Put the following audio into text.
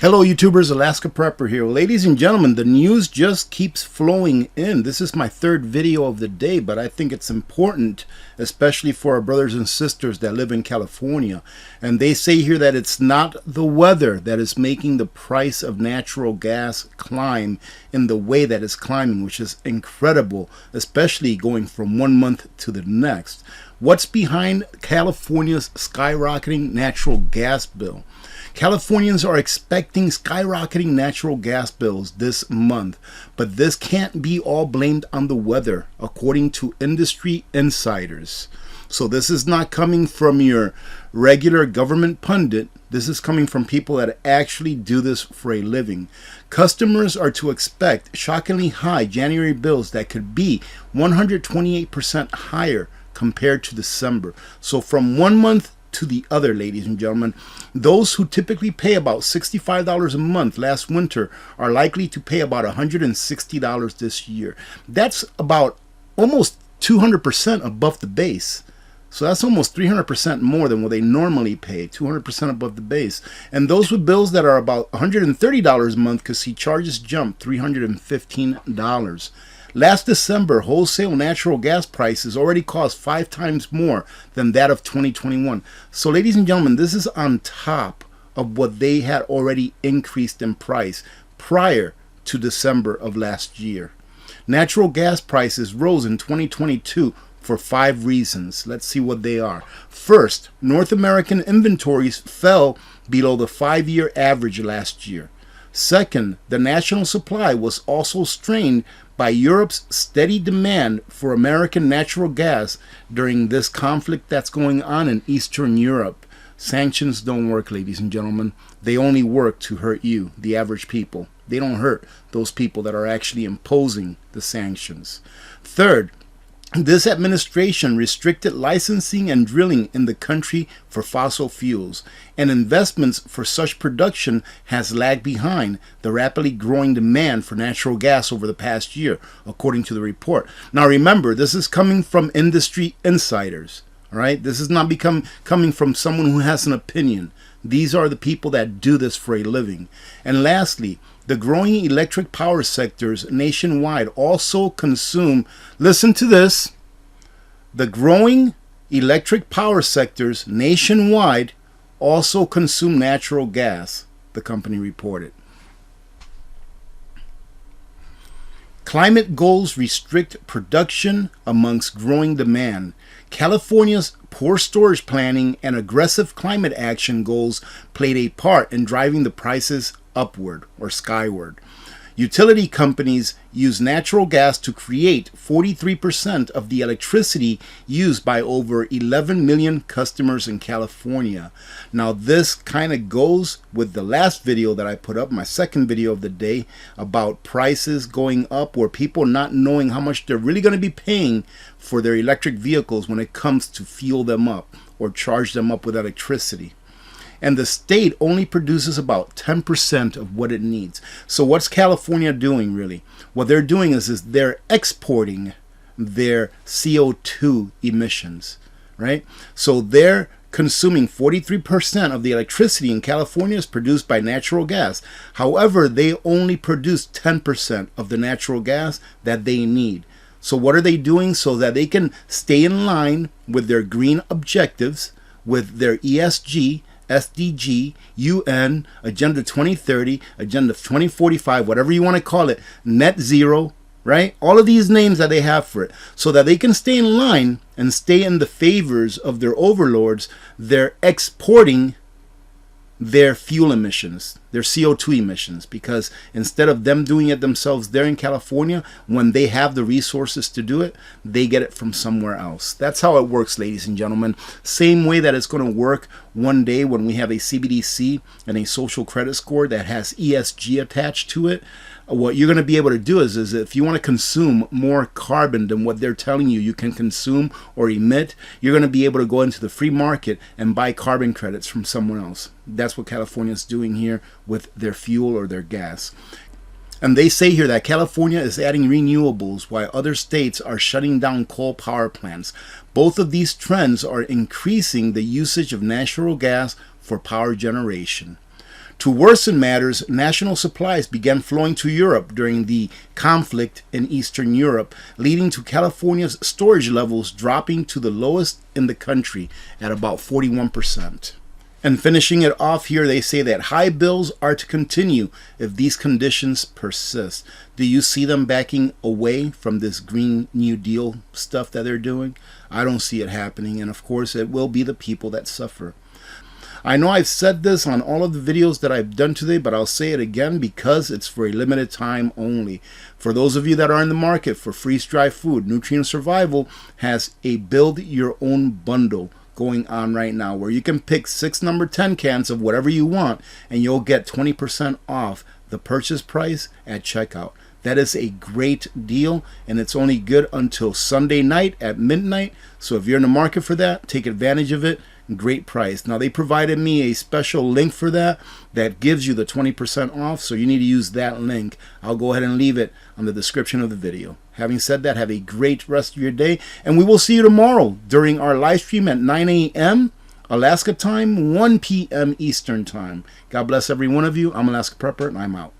Hello YouTubers, Alaska Prepper here. Ladies and gentlemen, the news just keeps flowing in. This is my third video of the day, but I think it's important, especially for our brothers and sisters that live in California. And they say here that it's not the weather that is making the price of natural gas climb in the way that it's climbing, which is incredible, especially going from one month to the next. What's behind California's skyrocketing natural gas bill? Californians are expecting skyrocketing natural gas bills this month, but this can't be all blamed on the weather, according to industry insiders. So this is not coming from your regular government pundit. This is coming from people that actually do this for a living. Customers are to expect shockingly high January bills that could be 128% higher compared to December. So from one month to the other, ladies and gentlemen, those who typically pay about $65 a month last winter are likely to pay about $160 this year. That's about almost 200% above the base. So that's almost 300% more than what they normally pay, 200% above the base. And those with bills that are about $130 a month could see charges jump $315. Last December, wholesale natural gas prices already cost 5 times more than that of 2021. So ladies and gentlemen, this is on top of what they had already increased in price prior to December of last year. Natural gas prices rose in 2022 for 5 reasons. Let's see what they are. First, North American inventories fell below the 5-year average last year. Second, the national supply was also strained by Europe's steady demand for American natural gas during this conflict that's going on in Eastern Europe. Sanctions don't work, ladies and gentlemen. They only work to hurt you, the average people. They don't hurt those people that are actually imposing the sanctions. Third, this administration restricted licensing and drilling in the country for fossil fuels, and investments for such production has lagged behind the rapidly growing demand for natural gas over the past year, according to the report. Now remember, this is coming from industry insiders, all right? This is not coming from someone who has an opinion. These are the people that do this for a living. And lastly, the growing electric power sectors nationwide also consume, listen to this, the growing electric power sectors nationwide also consume natural gas, the company reported. Climate goals restrict production amongst growing demand. California's poor storage planning and aggressive climate action goals played a part in driving the prices upward or skyward. Utility companies use natural gas to create 43% of the electricity used by over 11 million customers in California. Now this kind of goes with the last video that I put up, my second video of the day, about prices going up, or people not knowing how much they're really going to be paying for their electric vehicles when it comes to fuel them up or charge them up with electricity. And the state only produces about 10% of what it needs. So what's California doing really? What they're doing is they're exporting their CO2 emissions, right? So they're consuming 43% of the electricity in California is produced by natural gas. However, they only produce 10% of the natural gas that they need. So what are they doing so that they can stay in line with their green objectives, with their ESG, SDG, UN, Agenda 2030, Agenda 2045, whatever you want to call it, net zero, right? All of these names that they have for it, so that they can stay in line and stay in the favors of their overlords. They're exporting their fuel emissions, their CO2 emissions, because instead of them doing it themselves there in California, when they have the resources to do it, they get it from somewhere else. That's how it works, ladies and gentlemen. Same way that it's going to work one day when we have a CBDC and a social credit score that has ESG attached to it. What you're going to be able to do is if you want to consume more carbon than what they're telling you you can consume or emit, you're going to be able to go into the free market and buy carbon credits from someone else. That's what California is doing here with their fuel or their gas. And they say here that California is adding renewables while other states are shutting down coal power plants. Both of these trends are increasing the usage of natural gas for power generation. To worsen matters, national supplies began flowing to Europe during the conflict in Eastern Europe, leading to California's storage levels dropping to the lowest in the country at about 41%. And finishing it off here, they say that high bills are to continue if these conditions persist. Do you see them backing away from this Green New Deal stuff that they're doing? I don't see it happening, and of course it will be the people that suffer. I know I've said this on all of the videos that I've done today, but I'll say it again because it's for a limited time only. For those of you that are in the market for freeze-dry food, Nutrient Survival has a build your own bundle going on right now where you can pick 6 number 10 cans of whatever you want and you'll get 20% off the purchase price at checkout. That is a great deal, and it's only good until Sunday night at midnight. So if you're in the market for that, take advantage of it. Great price. Now they provided me a special link for that gives you the 20% off, so you need to use that link. I'll go ahead and leave it on the description of the video. Having said that, have a great rest of your day, and we will see you tomorrow during our live stream at 9 a.m. Alaska time, 1 p.m. Eastern time. God bless every one of you. I'm Alaska Prepper, and I'm out.